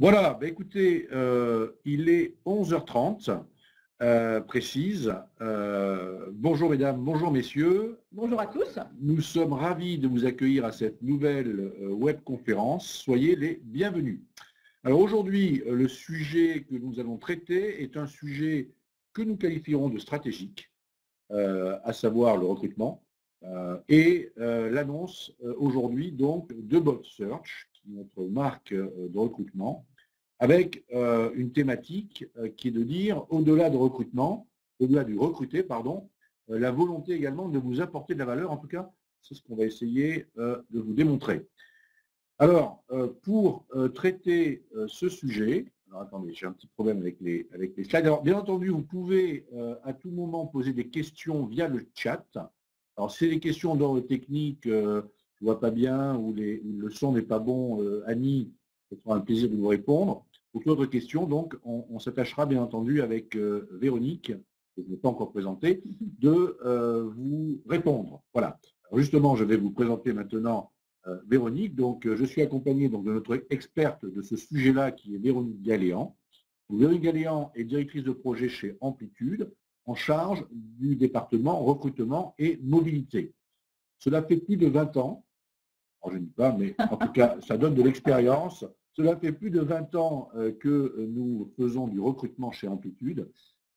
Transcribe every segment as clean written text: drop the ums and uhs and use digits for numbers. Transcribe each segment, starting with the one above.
Voilà, bah écoutez, il est 11h30, précise. Bonjour mesdames, bonjour messieurs. Bonjour à tous. Nous sommes ravis de vous accueillir à cette nouvelle webconférence. Soyez les bienvenus. Alors aujourd'hui, le sujet que nous allons traiter est un sujet que nous qualifierons de stratégique, à savoir le recrutement, et l'annonce aujourd'hui donc de BotSearch, qui est notre marque de recrutement, avec une thématique qui est de dire, au-delà du recruter, pardon, la volonté également de vous apporter de la valeur. En tout cas, c'est ce qu'on va essayer de vous démontrer. Alors, pour traiter ce sujet, alors attendez, j'ai un petit problème avec les slides. Alors, bien entendu, vous pouvez à tout moment poser des questions via le chat. Alors, si c'est des questions d'ordre technique, je ne vois pas bien, ou le son n'est pas bon, Annie, ce sera un plaisir de vous répondre. Pour toute autre question, donc, on s'attachera bien entendu avec Véronique, que je n'ai pas encore présentée, de vous répondre. Voilà. Alors, justement, je vais vous présenter maintenant Véronique. Donc, je suis accompagné donc, de notre experte de ce sujet-là, qui est Véronique Galéan. Véronique Galéan est directrice de projet chez Amplitude, en charge du département recrutement et mobilité. Cela fait plus de 20 ans, alors je ne dis pas, mais en tout cas, ça donne de l'expérience. Cela fait plus de 20 ans que nous faisons du recrutement chez Amplitude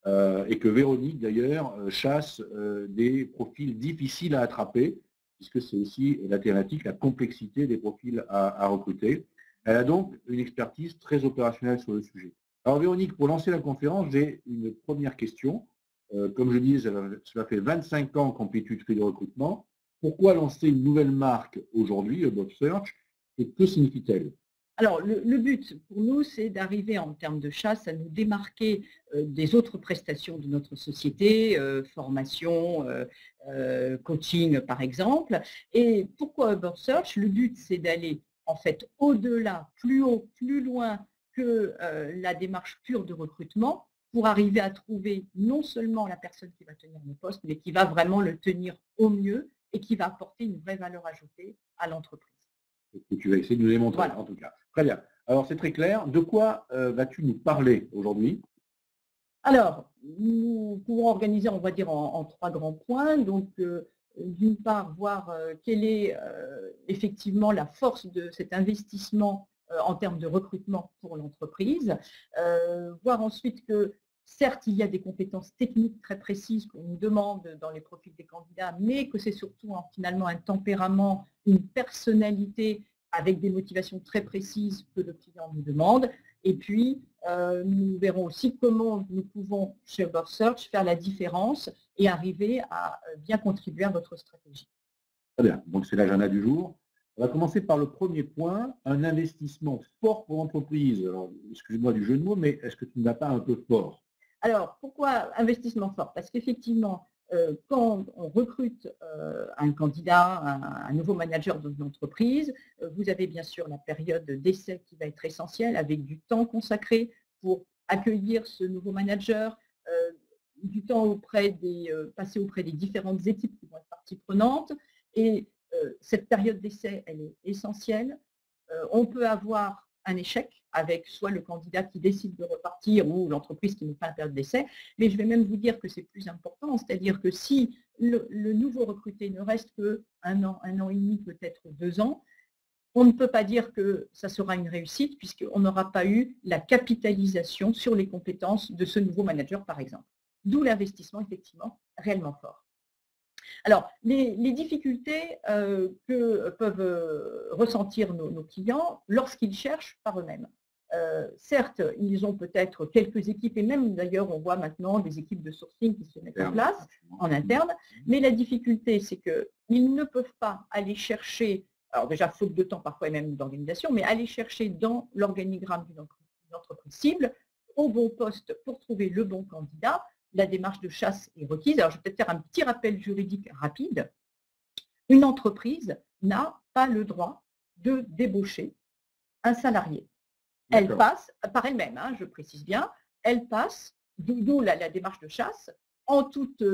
et que Véronique, d'ailleurs, chasse des profils difficiles à attraper, puisque c'est aussi la thématique, la complexité des profils à recruter. Elle a donc une expertise très opérationnelle sur le sujet. Alors Véronique, pour lancer la conférence, j'ai une première question. Comme je disais, cela fait 25 ans qu'Amplitude fait du recrutement. Pourquoi lancer une nouvelle marque aujourd'hui, BotSearch, et que signifie-t-elle? Alors, le but pour nous, c'est d'arriver en termes de chasse à nous démarquer des autres prestations de notre société, formation, coaching par exemple. Et pourquoi Urban Search? Le but, c'est d'aller en fait au-delà, plus haut, plus loin que la démarche pure de recrutement pour arriver à trouver non seulement la personne qui va tenir le poste, mais qui va vraiment le tenir au mieux et qui va apporter une vraie valeur ajoutée à l'entreprise. Que tu vas essayer de nous démontrer, Voilà. en tout cas. Très bien. Alors, c'est très clair. De quoi vas-tu nous parler aujourd'hui? Alors, nous pouvons organiser, on va dire, en trois grands points. Donc, d'une part, voir quelle est effectivement la force de cet investissement en termes de recrutement pour l'entreprise. Voir ensuite que, certes, il y a des compétences techniques très précises qu'on nous demande dans les profils des candidats, mais que c'est surtout finalement un tempérament, une personnalité avec des motivations très précises que le client nous demande. Et puis, nous verrons aussi comment nous pouvons, chez UberSearch, faire la différence et arriver à bien contribuer à votre stratégie. Très bien. Donc, c'est l'agenda du jour. On va commencer par le premier point, un investissement fort pour l'entreprise. Alors, excuse-moi du jeu de mots, mais est-ce que tu n'as pas un peu fort? Alors, pourquoi investissement fort? Parce qu'effectivement, quand on recrute un candidat, un nouveau manager dans une entreprise, vous avez bien sûr la période d'essai qui va être essentielle, avec du temps consacré pour accueillir ce nouveau manager, du temps passé auprès des différentes équipes qui vont être partie prenante. Et cette période d'essai, elle est essentielle. On peut avoir un échec avec soit le candidat qui décide de repartir ou l'entreprise qui met fin à la période d'essai. Mais je vais même vous dire que c'est plus important, c'est-à-dire que si le nouveau recruté ne reste qu'un an et demi, peut-être 2 ans, on ne peut pas dire que ça sera une réussite puisqu'on n'aura pas eu la capitalisation sur les compétences de ce nouveau manager, par exemple. D'où l'investissement, effectivement, réellement fort. Alors, les difficultés que peuvent ressentir nos clients lorsqu'ils cherchent par eux-mêmes. Certes, ils ont peut-être quelques équipes, et même d'ailleurs, on voit maintenant des équipes de sourcing qui se mettent en place en interne, mais la difficulté, c'est qu'ils ne peuvent pas aller chercher, alors déjà, faute de temps parfois et même d'organisation, mais aller chercher dans l'organigramme d'une entreprise cible au bon poste pour trouver le bon candidat. La démarche de chasse est requise. Alors, je vais peut-être faire un petit rappel juridique rapide. Une entreprise n'a pas le droit de débaucher un salarié. Elle passe, par elle-même, je précise bien, elle passe, d'où la démarche de chasse, en toute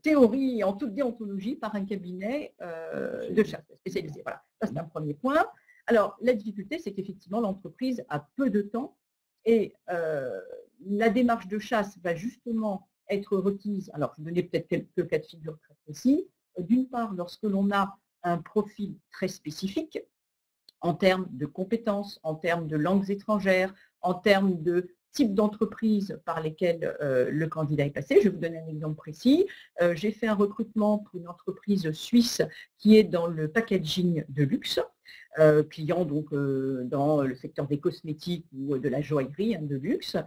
théorie, en toute déontologie, par un cabinet de chasse spécialisé. Voilà, ça c'est un premier point. Alors, la difficulté, c'est qu'effectivement, l'entreprise a peu de temps et la démarche de chasse va justement être requise. Alors, je vais donner peut-être quelques cas de figure très précis. D'une part, lorsque l'on a un profil très spécifique en termes de compétences, en termes de langues étrangères, en termes de type d'entreprise par lesquelles le candidat est passé. Je vais vous donner un exemple précis. J'ai fait un recrutement pour une entreprise suisse qui est dans le packaging de luxe, client donc dans le secteur des cosmétiques ou de la joaillerie de luxe.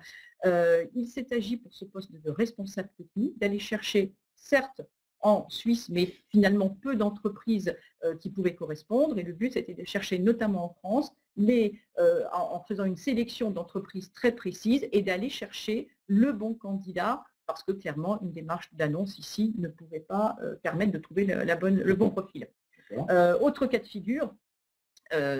Il s'est agi pour ce poste de responsable technique d'aller chercher, certes, en Suisse, mais finalement peu d'entreprises qui pouvaient correspondre. Et le but, c'était de chercher, notamment en France, en faisant une sélection d'entreprises très précise et d'aller chercher le bon candidat, parce que clairement, une démarche d'annonce ici ne pouvait pas permettre de trouver le bon profil. Autre cas de figure,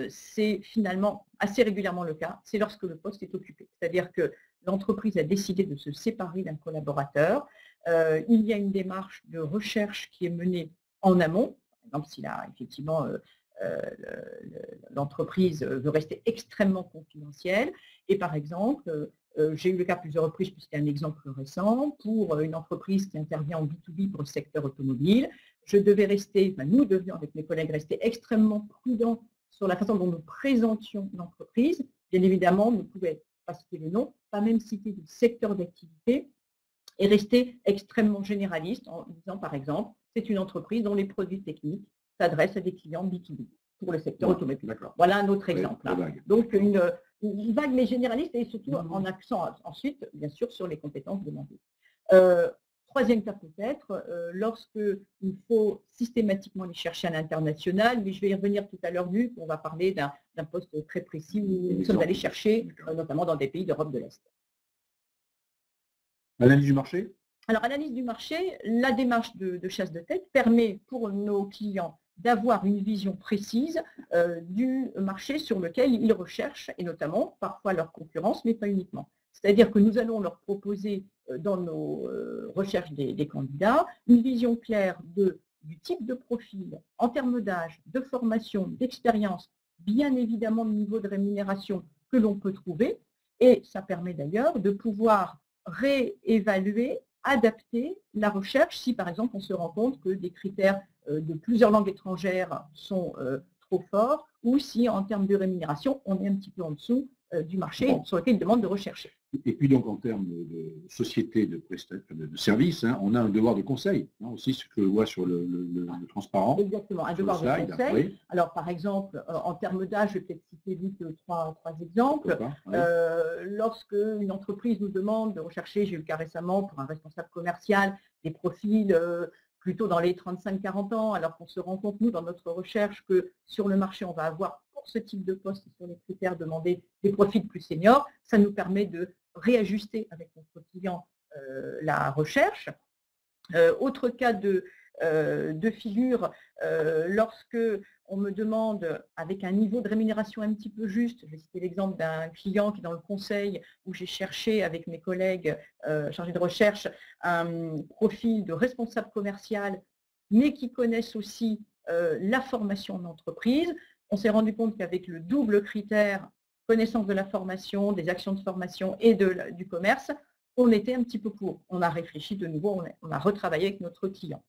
c'est finalement assez régulièrement le cas, c'est lorsque le poste est occupé. C'est-à-dire que l'entreprise a décidé de se séparer d'un collaborateur. Il y a une démarche de recherche qui est menée en amont. Par exemple, si là, effectivement, l'entreprise veut rester extrêmement confidentielle. Et par exemple, j'ai eu le cas à plusieurs reprises, puisqu'il y a un exemple récent, pour une entreprise qui intervient en B2B pour le secteur automobile. Nous devions, avec mes collègues, rester extrêmement prudents sur la façon dont nous présentions l'entreprise. Bien évidemment, on ne pouvait pas citer le nom, pas même citer le secteur d'activité, et rester extrêmement généraliste en disant, par exemple, c'est une entreprise dont les produits techniques s'adressent à des clients B2B pour le secteur automobile. Voilà un autre exemple. Donc, une vague mais généraliste et surtout en accent ensuite, bien sûr, sur les compétences demandées. Troisième cas peut-être, lorsqu'il faut systématiquement les chercher à l'international, mais je vais y revenir tout à l'heure vu qu'on va parler d'un poste très précis où nous sommes allés chercher, notamment dans des pays d'Europe de l'Est. Analyse du marché? Alors, analyse du marché, la démarche de chasse de tête permet pour nos clients d'avoir une vision précise du marché sur lequel ils recherchent, et notamment parfois leur concurrence, mais pas uniquement. C'est-à-dire que nous allons leur proposer dans nos recherches des candidats une vision claire du type de profil en termes d'âge, de formation, d'expérience, bien évidemment le niveau de rémunération que l'on peut trouver. Et ça permet d'ailleurs de pouvoir réévaluer, adapter la recherche si par exemple on se rend compte que des critères de plusieurs langues étrangères sont trop forts ou si en termes de rémunération on est un petit peu en dessous du marché sur lequel il demande de rechercher. Et puis donc en termes de société de services, on a un devoir de conseil, aussi ce que je vois sur le transparent. Exactement, un devoir de conseil. Oui. Alors par exemple, en termes d'âge, je vais peut-être citer vite trois exemples. Lorsque une entreprise nous demande de rechercher, j'ai eu le cas récemment pour un responsable commercial, des profils plutôt dans les 35-40 ans, alors qu'on se rend compte, nous, dans notre recherche, que sur le marché, on va avoir pour ce type de poste et sur les critères demandés des profils plus seniors, ça nous permet de réajuster avec notre client la recherche. Autre cas de figure, lorsque on me demande, avec un niveau de rémunération un petit peu juste, je vais citer l'exemple d'un client qui est dans le conseil, où j'ai cherché avec mes collègues chargés de recherche un profil de responsable commercial, mais qui connaissent aussi la formation d'entreprise. On s'est rendu compte qu'avec le double critère, connaissance de la formation, des actions de formation et du commerce, on était un petit peu court. On a réfléchi de nouveau, on a retravaillé avec notre client.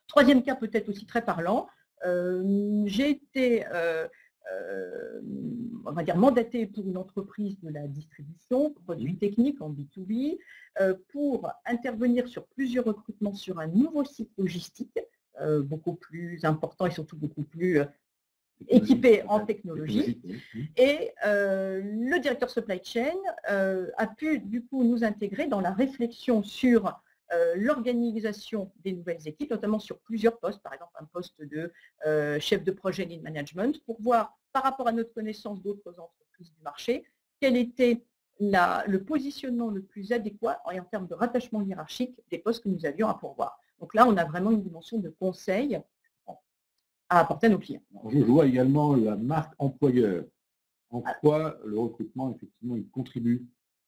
Troisième cas peut-être aussi très parlant, j'ai été on va dire mandatée pour une entreprise de la distribution, produits techniques en B2B, pour intervenir sur plusieurs recrutements sur un nouveau site logistique, beaucoup plus important et surtout beaucoup plus équipé en technologie. Et le directeur supply chain a pu du coup nous intégrer dans la réflexion sur l'organisation des nouvelles équipes, notamment sur plusieurs postes, par exemple un poste de chef de projet lead management, pour voir par rapport à notre connaissance d'autres entreprises du marché, quel était le positionnement le plus adéquat en termes de rattachement hiérarchique des postes que nous avions à pourvoir. Donc là, on a vraiment une dimension de conseil à apporter à nos clients. Je vois également la marque employeur. En quoi le recrutement, effectivement, il contribue?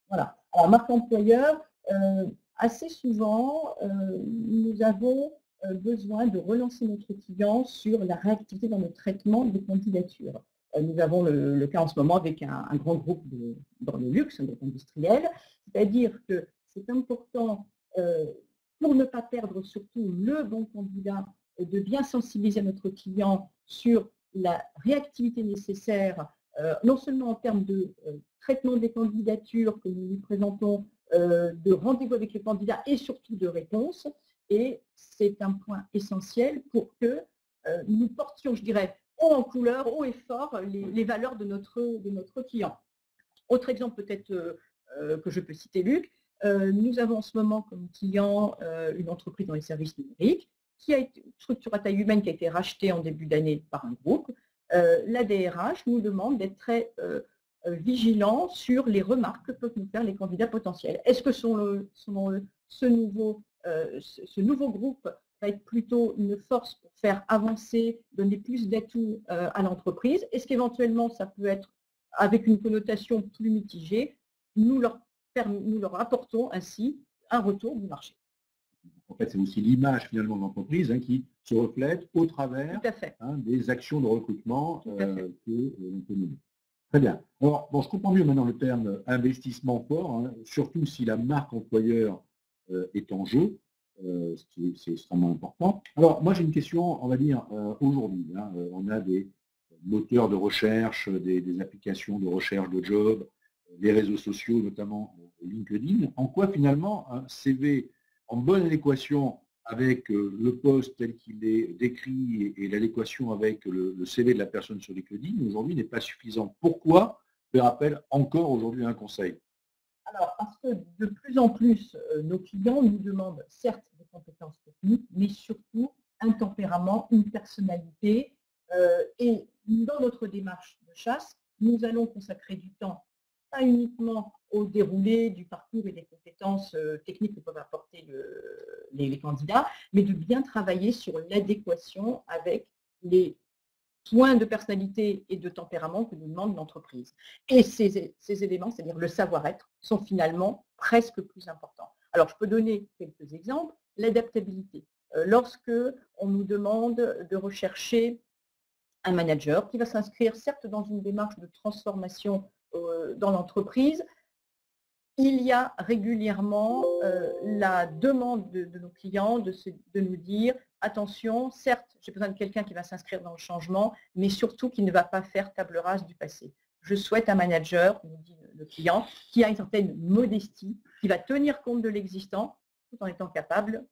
Voilà. Alors, marque employeur, assez souvent, nous avons besoin de relancer notre client sur la réactivité dans le traitement des candidatures. Nous avons le cas en ce moment avec un grand groupe dans le luxe, un groupe industriel. C'est-à-dire que c'est important, pour ne pas perdre surtout le bon candidat, de bien sensibiliser notre client sur la réactivité nécessaire, non seulement en termes de traitement des candidatures que nous lui présentons, de rendez-vous avec le candidat et surtout de réponse. Et c'est un point essentiel pour que nous portions, je dirais, haut en couleur, haut et fort, les valeurs de notre client. Autre exemple peut-être que je peux citer, Luc, nous avons en ce moment comme client une entreprise dans les services numériques qui a été une structure à taille humaine qui a été rachetée en début d'année par un groupe. La DRH nous demande d'être très vigilant sur les remarques que peuvent nous faire les candidats potentiels. Est-ce que ce nouveau groupe va être plutôt une force pour faire avancer, donner plus d'atouts à l'entreprise? Est-ce qu'éventuellement ça peut être avec une connotation plus mitigée? Nous leur apportons ainsi un retour du marché. En fait, c'est aussi l'image finalement de l'entreprise qui se reflète au travers des actions de recrutement que l'on peut mener. Très bien. Alors, bon, je comprends mieux maintenant le terme investissement fort, surtout si la marque employeur est en jeu, ce qui est extrêmement important. Alors, moi j'ai une question, on va dire, aujourd'hui. On a des moteurs de recherche, des applications de recherche de job, des réseaux sociaux, notamment LinkedIn. En quoi finalement un CV en bonne adéquation avec le poste tel qu'il est décrit et l'adéquation avec le CV de la personne sur LinkedIn, aujourd'hui n'est pas suffisant. Pourquoi faire appel encore aujourd'hui à un conseil? Alors, parce que de plus en plus, nos clients nous demandent certes des compétences techniques, mais surtout un tempérament, une personnalité. Et dans notre démarche de chasse, nous allons consacrer du temps, pas uniquement au déroulé du parcours et des compétences techniques que peuvent apporter les candidats, mais de bien travailler sur l'adéquation avec les points de personnalité et de tempérament que nous demande l'entreprise. Et ces éléments, c'est-à-dire le savoir-être, sont finalement presque plus importants. Alors, je peux donner quelques exemples. L'adaptabilité. Lorsque on nous demande de rechercher un manager qui va s'inscrire certes dans une démarche de transformation dans l'entreprise, il y a régulièrement la demande de nos clients de nous dire attention, certes, j'ai besoin de quelqu'un qui va s'inscrire dans le changement, mais surtout qui ne va pas faire table rase du passé. Je souhaite un manager, nous dit le client, qui a une certaine modestie, qui va tenir compte de l'existant, tout en étant capable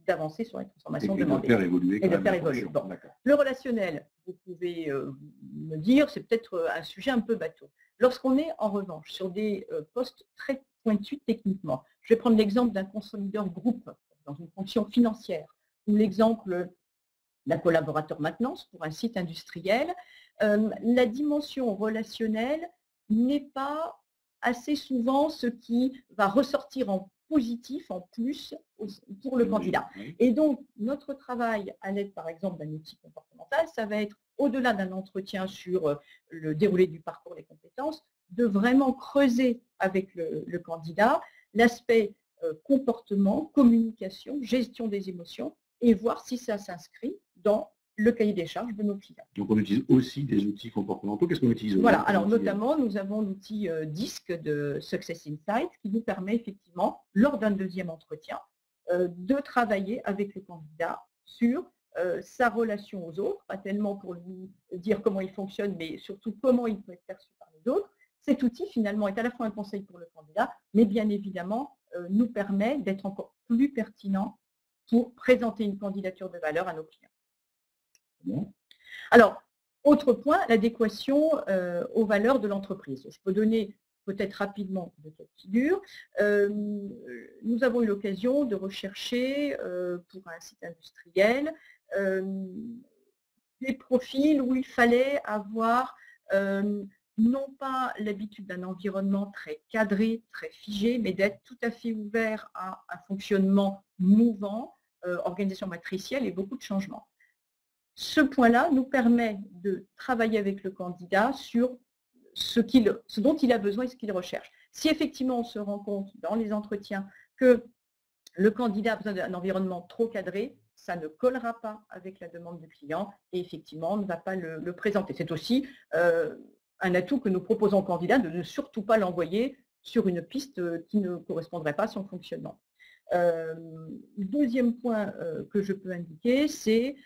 d'avancer sur les transformations demandées. Et de faire évoluer. Et de faire évoluer. Bon. Le relationnel, vous pouvez me dire, c'est peut-être un sujet un peu bateau. Lorsqu'on est en revanche sur des postes très pointus techniquement, je vais prendre l'exemple d'un consolideur groupe dans une fonction financière, ou l'exemple d'un collaborateur maintenance pour un site industriel, la dimension relationnelle n'est pas assez souvent ce qui va ressortir en positif, en plus, pour le candidat. Et donc, notre travail à l'aide, par exemple, d'un outil comportemental, ça va être, au-delà d'un entretien sur le déroulé du parcours des compétences, de vraiment creuser avec le candidat l'aspect comportement, communication, gestion des émotions, et voir si ça s'inscrit dans le cahier des charges de nos clients. Donc, on utilise aussi des outils comportementaux. Qu'est-ce qu'on utilise? Voilà, alors notamment, nous avons l'outil DISC de Success Insight qui nous permet effectivement, lors d'un deuxième entretien, de travailler avec le candidat sur sa relation aux autres, pas tellement pour lui dire comment il fonctionne, mais surtout comment il peut être perçu par les autres. Cet outil, finalement, est à la fois un conseil pour le candidat, mais bien évidemment, nous permet d'être encore plus pertinent pour présenter une candidature de valeur à nos clients. Bon. Alors, autre point, l'adéquation aux valeurs de l'entreprise. Je peux donner peut-être rapidement deux cas de figure. Nous avons eu l'occasion de rechercher pour un site industriel des profils où il fallait avoir non pas l'habitude d'un environnement très cadré, très figé, mais d'être tout à fait ouvert à un fonctionnement mouvant, organisation matricielle et beaucoup de changements. Ce point-là nous permet de travailler avec le candidat sur ce dont il a besoin et ce qu'il recherche. Si effectivement on se rend compte dans les entretiens que le candidat a besoin d'un environnement trop cadré, ça ne collera pas avec la demande du client et effectivement, on ne va pas le présenter. C'est aussi un atout que nous proposons aux candidats de ne surtout pas l'envoyer sur une piste qui ne correspondrait pas à son fonctionnement. Deuxième point que je peux indiquer, c'est,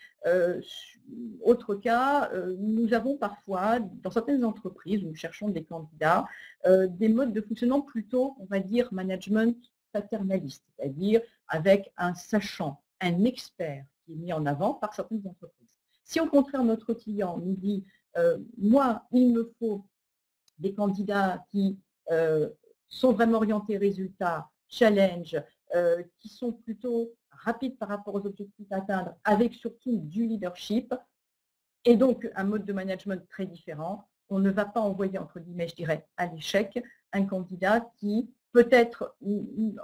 autre cas, nous avons parfois, dans certaines entreprises où nous cherchons des candidats, des modes de fonctionnement plutôt, on va dire, management paternaliste, c'est-à-dire avec un sachant, un expert qui est mis en avant par certaines entreprises. Si au contraire notre client nous dit moi, il me faut des candidats qui sont vraiment orientés résultats, challenge, qui sont plutôt rapides par rapport aux objectifs à atteindre, avec surtout du leadership, et donc un mode de management très différent, on ne va pas envoyer, entre guillemets, je dirais, à l'échec, un candidat qui peut-être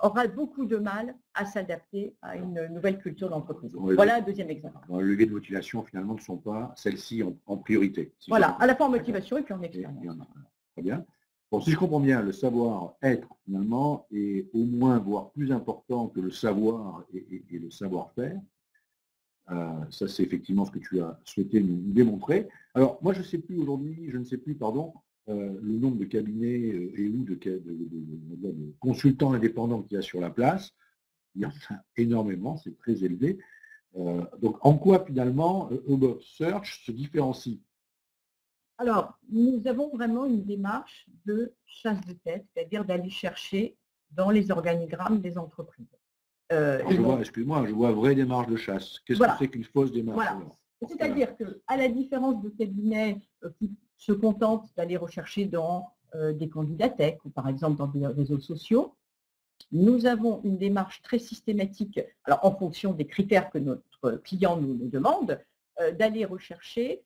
aura beaucoup de mal à s'adapter à une nouvelle culture d'entreprise. Voilà un deuxième exemple. Les leviers de motivation, finalement, ne sont pas celles-ci en priorité. Si voilà, à la fois en motivation et puis en expérience. Très bien. Bon, si je comprends bien, le savoir-être, finalement, est au moins, voire plus important que le savoir et le savoir-faire. Ça, c'est effectivement ce que tu as souhaité nous démontrer. Alors, moi, je ne sais plus aujourd'hui, le nombre de cabinets et ou de consultants indépendants qu'il y a sur la place. Il y en a énormément, c'est très élevé. Donc, en quoi, finalement, About Search se différencie? Alors, nous avons vraiment une démarche de chasse de tête, c'est-à-dire d'aller chercher dans les organigrammes des entreprises. Excuse-moi, je vois vraie démarche de chasse. Qu'est-ce que c'est qu'une fausse démarche? Voilà. C'est-à-dire qu'à la différence de cabinets qui se contentent d'aller rechercher dans des candidats tech ou par exemple dans des réseaux sociaux, nous avons une démarche très systématique, alors en fonction des critères que notre client nous demande, d'aller rechercher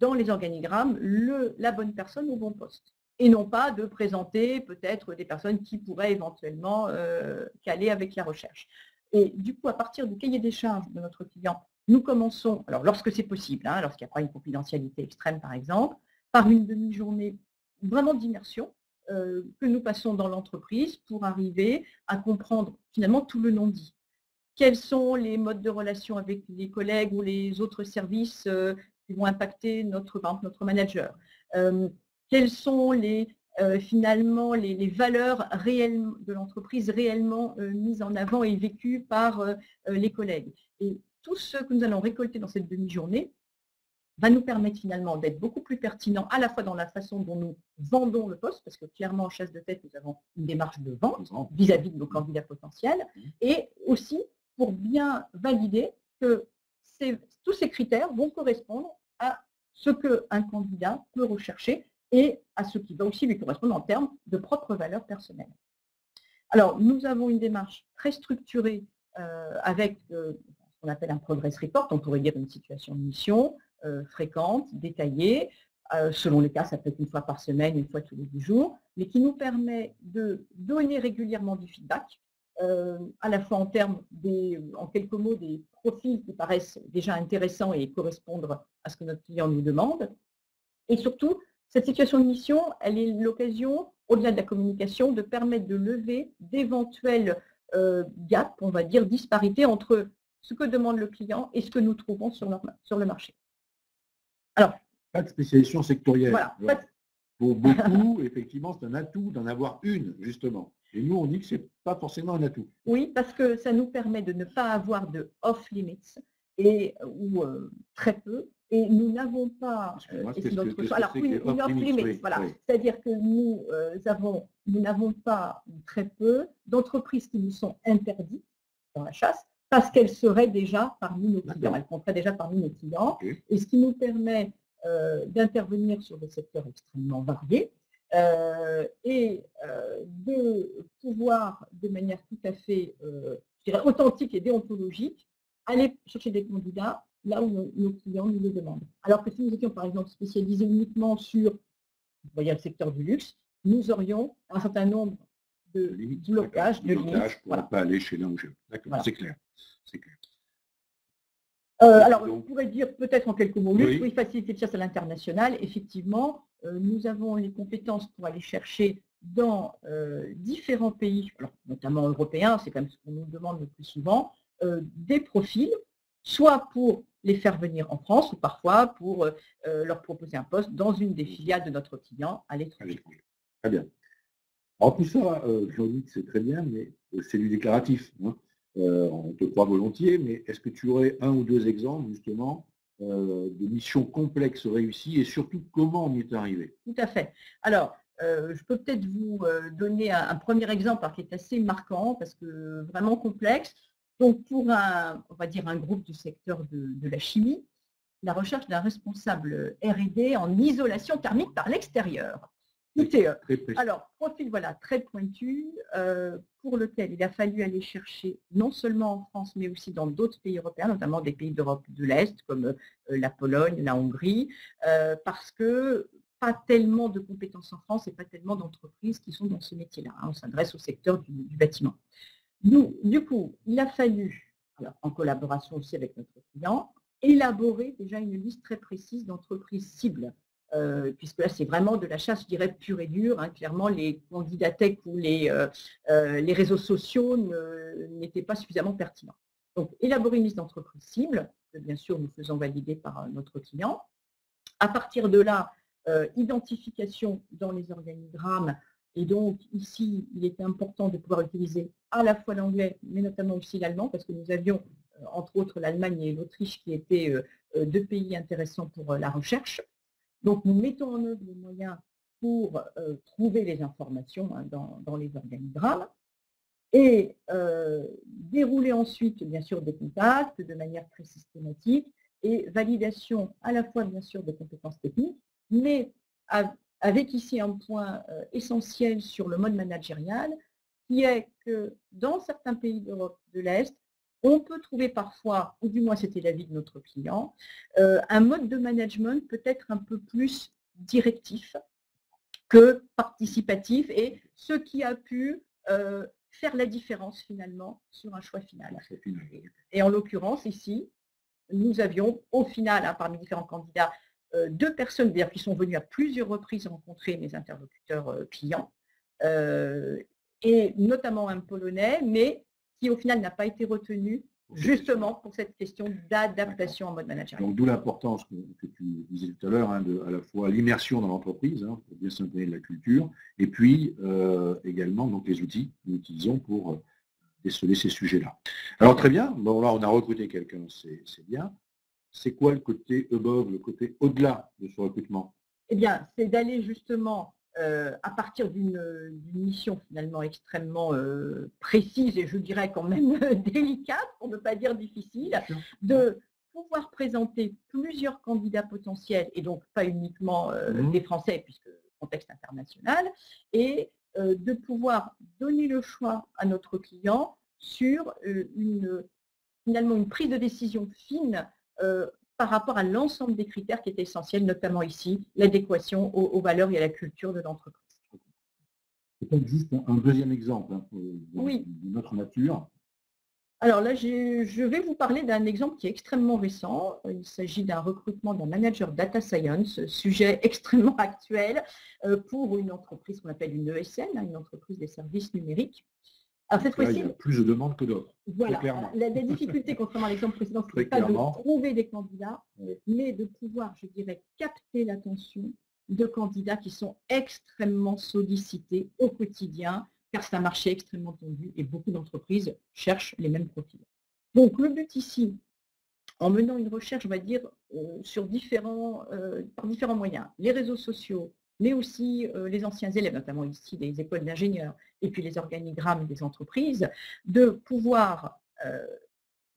dans les organigrammes la bonne personne au bon poste. Et non pas de présenter peut-être des personnes qui pourraient éventuellement caler avec la recherche. Et du coup, à partir du cahier des charges de notre client, nous commençons, alors lorsque c'est possible, lorsqu'il n'y a pas une confidentialité extrême par exemple, par une demi-journée vraiment d'immersion que nous passons dans l'entreprise pour arriver à comprendre finalement tout le non-dit. Quels sont les modes de relation avec les collègues ou les autres services qui vont impacter notre manager. Quelles sont finalement les valeurs réelles de l'entreprise réellement mises en avant et vécues par les collègues. Et tout ce que nous allons récolter dans cette demi-journée va nous permettre finalement d'être beaucoup plus pertinent à la fois dans la façon dont nous vendons le poste, parce que clairement en chasse de tête, nous avons une démarche de vente vis-à-vis de nos candidats potentiels, et aussi pour bien valider que tous ces critères vont correspondre à ce qu'un candidat peut rechercher et à ce qui va aussi lui correspondre en termes de propres valeurs personnelles. Alors, nous avons une démarche très structurée avec ce qu'on appelle un progress report, on pourrait dire une situation de mission fréquente, détaillée, selon les cas, ça peut être une fois par semaine, une fois tous les 10 jours, mais qui nous permet de donner régulièrement du feedback, à la fois en termes en quelques mots, des profils qui paraissent déjà intéressants et correspondre à ce que notre client nous demande. Et surtout, cette situation de mission, elle est l'occasion, au-delà de la communication, de permettre de lever d'éventuels gaps, on va dire, disparités entre ce que demande le client et ce que nous trouvons sur le marché. Alors, pas de spécialisation sectorielle. Voilà, pour beaucoup, effectivement, c'est un atout d'en avoir une, justement. Et nous, on dit que ce n'est pas forcément un atout. Oui, parce que ça nous permet de ne pas avoir de off-limits, ou très peu, et nous n'avons pas... une off-limits, voilà. C'est-à-dire que nous n'avons pas très peu d'entreprises qui nous sont interdites dans la chasse, parce qu'elles seraient déjà parmi nos clients. Elles compteraient déjà parmi nos clients, et ce qui nous permet d'intervenir sur des secteurs extrêmement variés, et de pouvoir, de manière tout à fait, je dirais, authentique et déontologique, aller chercher des candidats là où nos clients nous le demandent. Alors que si nous étions, par exemple, spécialisés uniquement sur le secteur du luxe, nous aurions un certain nombre de blocages, de limites. Pour ne pas aller chez l'un ou chez l'autre. D'accord, voilà. C'est clair. Alors, on pourrait dire peut-être en quelques mots, oui, facilité de chasse à l'international. Effectivement, nous avons les compétences pour aller chercher dans différents pays, alors, notamment européens, c'est quand même ce qu'on nous demande le plus souvent, des profils soit pour les faire venir en France ou parfois pour leur proposer un poste dans une des filiales de notre client à l'étranger. Très bien. Alors tout ça, Jean-Luc, c'est très bien, mais c'est du déclaratif, hein. On te croit volontiers, mais est-ce que tu aurais un ou deux exemples, justement, de missions complexes réussies et surtout comment on y est arrivé? Tout à fait. Alors, je peux peut-être vous donner un premier exemple qui est assez marquant parce que vraiment complexe. Donc, pour on va dire un groupe du secteur de la chimie, la recherche d'un responsable R&D en isolation thermique par l'extérieur. ITE. Alors, profil voilà, très pointu, pour lequel il a fallu aller chercher non seulement en France, mais aussi dans d'autres pays européens, notamment des pays d'Europe de l'Est, comme la Pologne, la Hongrie, parce que pas tellement de compétences en France et pas tellement d'entreprises qui sont dans ce métier-là. On s'adresse au secteur du bâtiment. Du coup, il a fallu, alors, en collaboration aussi avec notre client, élaborer déjà une liste très précise d'entreprises cibles, puisque là, c'est vraiment de la chasse, je dirais, pure et dure. Hein. Clairement, les candidats tech ou les réseaux sociaux n'étaient pas suffisamment pertinents. Donc, élaborer une liste d'entreprises cibles, que bien sûr, nous faisons valider par notre client. À partir de là, identification dans les organigrammes. Et donc, ici, il était important de pouvoir utiliser à la fois l'anglais, mais notamment aussi l'allemand, parce que nous avions, entre autres, l'Allemagne et l'Autriche qui étaient deux pays intéressants pour la recherche. Donc, nous mettons en œuvre les moyens pour trouver les informations dans les organigrammes et dérouler ensuite, bien sûr, des contacts de manière très systématique et validation à la fois, bien sûr, des compétences techniques, mais avec ici un point essentiel sur le mode managérial, qui est que dans certains pays d'Europe de l'Est, on peut trouver parfois, ou du moins c'était l'avis de notre client, un mode de management peut-être un peu plus directif que participatif et ce qui a pu faire la différence finalement sur un choix final. Et en l'occurrence, ici, nous avions au final, parmi différents candidats, deux personnes d'ailleurs qui sont venues à plusieurs reprises rencontrer mes interlocuteurs clients, et notamment un Polonais, mais qui au final n'a pas été retenu justement pour cette question d'adaptation en mode managérial. Donc d'où l'importance que tu disais tout à l'heure, de à la fois l'immersion dans l'entreprise, pour bien s'imprégner de la culture, et puis également donc, les outils que nous utilisons pour déceler ces sujets-là. Alors très bien, bon là on a recruté quelqu'un, c'est bien. C'est quoi le côté above, le côté au-delà de ce recrutement? Eh bien, c'est d'aller justement, à partir d'une mission finalement extrêmement précise et je dirais quand même délicate, pour ne pas dire difficile, de pouvoir présenter plusieurs candidats potentiels, et donc pas uniquement des Français, puisque contexte international, et de pouvoir donner le choix à notre client sur finalement une prise de décision fine par rapport à l'ensemble des critères qui étaient essentiels, notamment ici, l'adéquation aux valeurs et à la culture de l'entreprise. Peut-être juste un deuxième exemple Oui. de notre nature. Alors là, je vais vous parler d'un exemple qui est extrêmement récent. Il s'agit d'un recrutement d'un manager data science, sujet extrêmement actuel pour une entreprise qu'on appelle une ESN, une entreprise des services numériques. Alors, cette fois-ci, il y a plus de demandes que d'autres. Voilà, la difficulté, contrairement à l'exemple précédent, ce n'est pas de trouver des candidats, mais de pouvoir, je dirais, capter l'attention de candidats qui sont extrêmement sollicités au quotidien, car c'est un marché extrêmement tendu et beaucoup d'entreprises cherchent les mêmes profils. Donc, le but ici, en menant une recherche, on va dire, par différents moyens, les réseaux sociaux, mais aussi les anciens élèves, notamment ici des écoles d'ingénieurs, et puis les organigrammes des entreprises, de pouvoir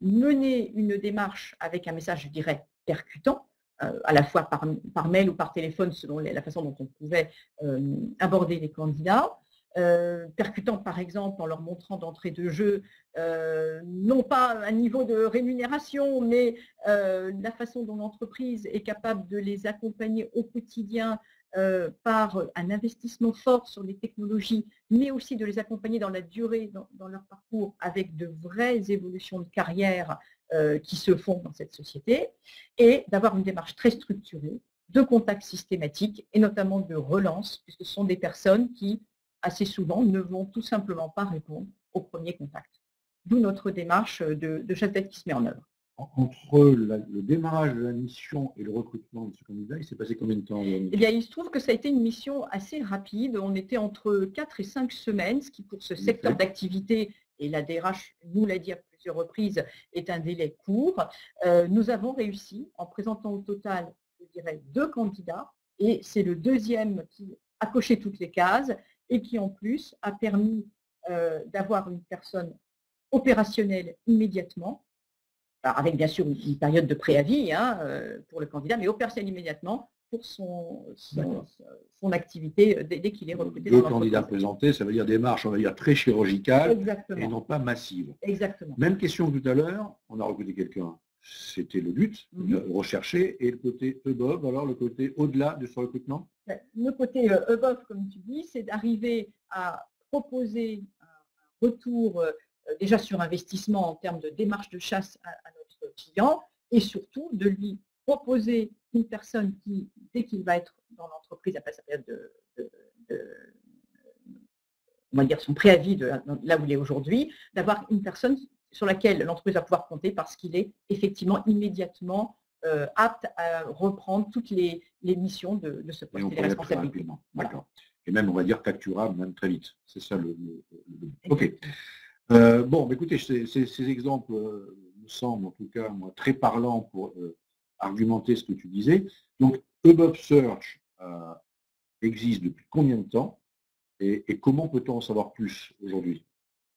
mener une démarche avec un message, je dirais, percutant, à la fois par mail ou par téléphone, selon la façon dont on pouvait aborder les candidats. Percutant, par exemple, en leur montrant d'entrée de jeu, non pas un niveau de rémunération, mais la façon dont l'entreprise est capable de les accompagner au quotidien par un investissement fort sur les technologies, mais aussi de les accompagner dans la durée, dans leur parcours, avec de vraies évolutions de carrière qui se font dans cette société, et d'avoir une démarche très structurée, de contact systématique, et notamment de relance, puisque ce sont des personnes qui, assez souvent, ne vont tout simplement pas répondre au premier contact. D'où notre démarche de chasse tête qui se met en œuvre. Entre le démarrage de la mission et le recrutement de ce candidat, il s'est passé combien de temps? Eh bien, il se trouve que ça a été une mission assez rapide. On était entre 4 et 5 semaines, ce qui pour ce secteur d'activité, et la DRH nous l'a dit à plusieurs reprises, est un délai court. Nous avons réussi, en présentant au total, je dirais, 2 candidats, et c'est le deuxième qui a coché toutes les cases et qui en plus a permis d'avoir une personne opérationnelle immédiatement, avec bien sûr une période de préavis pour le candidat, mais opérationnel immédiatement pour son activité dès qu'il est recruté. Deux candidats présentés, ça veut dire démarche, on va dire, très chirurgicale. Exactement. Et non pas massive. Exactement. Même question que tout à l'heure, on a recruté quelqu'un, c'était le but, recherché, et le côté above, alors le côté au-delà de ce recrutement? Le côté above, comme tu dis, c'est d'arriver à proposer un retour déjà sur investissement en termes de démarche de chasse à notre client, et surtout de lui proposer une personne qui, dès qu'il va être dans l'entreprise après sa période on va dire son préavis de là où il est aujourd'hui, d'avoir une personne sur laquelle l'entreprise va pouvoir compter parce qu'il est effectivement immédiatement apte à reprendre toutes les missions de ce poste et les responsabilités. D'accord. Et même, on va dire, facturable, même très vite. C'est ça le... OK. Bon, écoutez, ces exemples me semblent, en tout cas, moi, très parlants pour argumenter ce que tu disais. Donc, Above Search existe depuis combien de temps et comment peut-on en savoir plus aujourd'hui?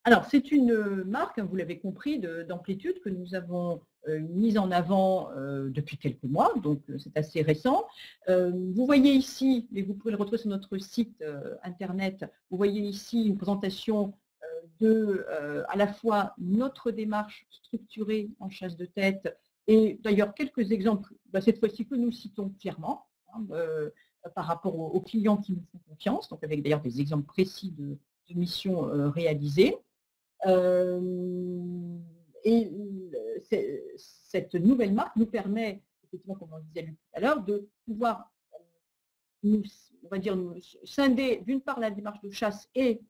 Alors, c'est une marque, vous l'avez compris, d'amplitude que nous avons mise en avant depuis quelques mois, donc c'est assez récent. Vous voyez ici, mais vous pouvez le retrouver sur notre site internet, vous voyez ici une présentation de à la fois notre démarche structurée en chasse de tête et d'ailleurs quelques exemples, cette fois-ci que nous citons clairement, par rapport aux clients qui nous font confiance, donc avec d'ailleurs des exemples précis de missions réalisées. Et cette nouvelle marque nous permet, effectivement, comme on disait tout à l'heure, de pouvoir on va dire, scinder d'une part la démarche de chasse et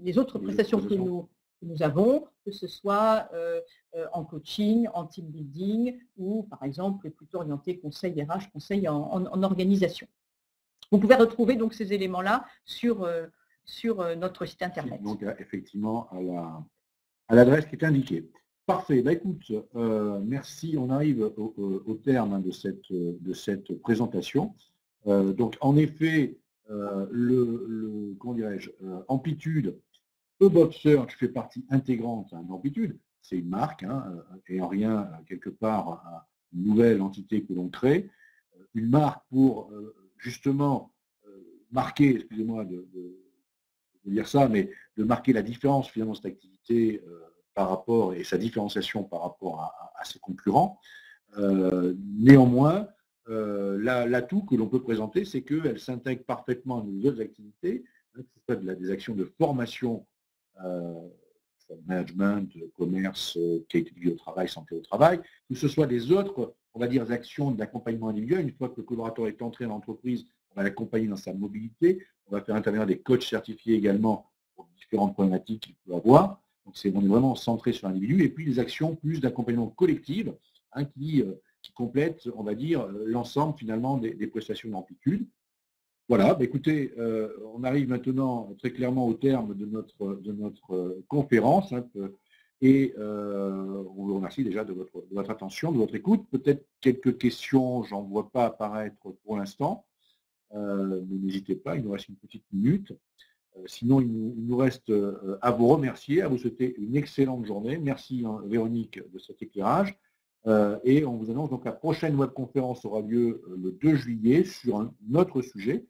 les autres prestations que nous avons, que ce soit en coaching, en team building ou par exemple plutôt orienté conseil RH, conseil en organisation. Vous pouvez retrouver donc ces éléments-là sur notre site internet. Donc effectivement à l'adresse qui est indiquée. Parfait, écoute, merci, on arrive au terme de cette présentation. Donc en effet, comment dirais-je, Amplitude, Above Search fait partie intégrante d'Amplitude, c'est une marque, et en rien quelque part une nouvelle entité que l'on crée, une marque pour justement marquer, excusez-moi de dire ça, mais de marquer la différence finalement de cette activité par rapport, et sa différenciation par rapport à ses concurrents. Néanmoins, l'atout que l'on peut présenter, c'est qu'elle s'intègre parfaitement à nos autres activités, que ce soit des actions de formation, management, commerce, qualité de vie au travail, santé au travail, que ce soit des autres, on va dire, actions d'accompagnement individuel. Une fois que le collaborateur est entré dans l'entreprise, on va l'accompagner dans sa mobilité, on va faire intervenir des coachs certifiés également pour différentes problématiques qu'il peut avoir. Donc on est vraiment centré sur l'individu. Et puis des actions plus d'accompagnement collectif qui complètent, on va dire, l'ensemble finalement des prestations d'Amplitude. Voilà, écoutez, on arrive maintenant très clairement au terme de notre conférence et on vous remercie déjà de votre attention, de votre écoute. Peut-être quelques questions, j'en vois pas apparaître pour l'instant, mais n'hésitez pas, il nous reste une petite minute. Sinon, il nous reste à vous remercier, à vous souhaiter une excellente journée. Merci Véronique de cet éclairage. Et on vous annonce donc la prochaine webconférence aura lieu le 2 juillet sur un autre sujet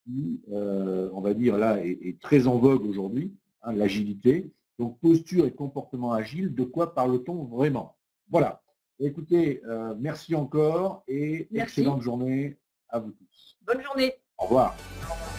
qui, on va dire là, est très en vogue aujourd'hui, l'agilité. Donc posture et comportement agile, de quoi parle-t-on vraiment? Voilà. Écoutez, merci encore et excellente journée à vous tous. Bonne journée. Au revoir. Au revoir.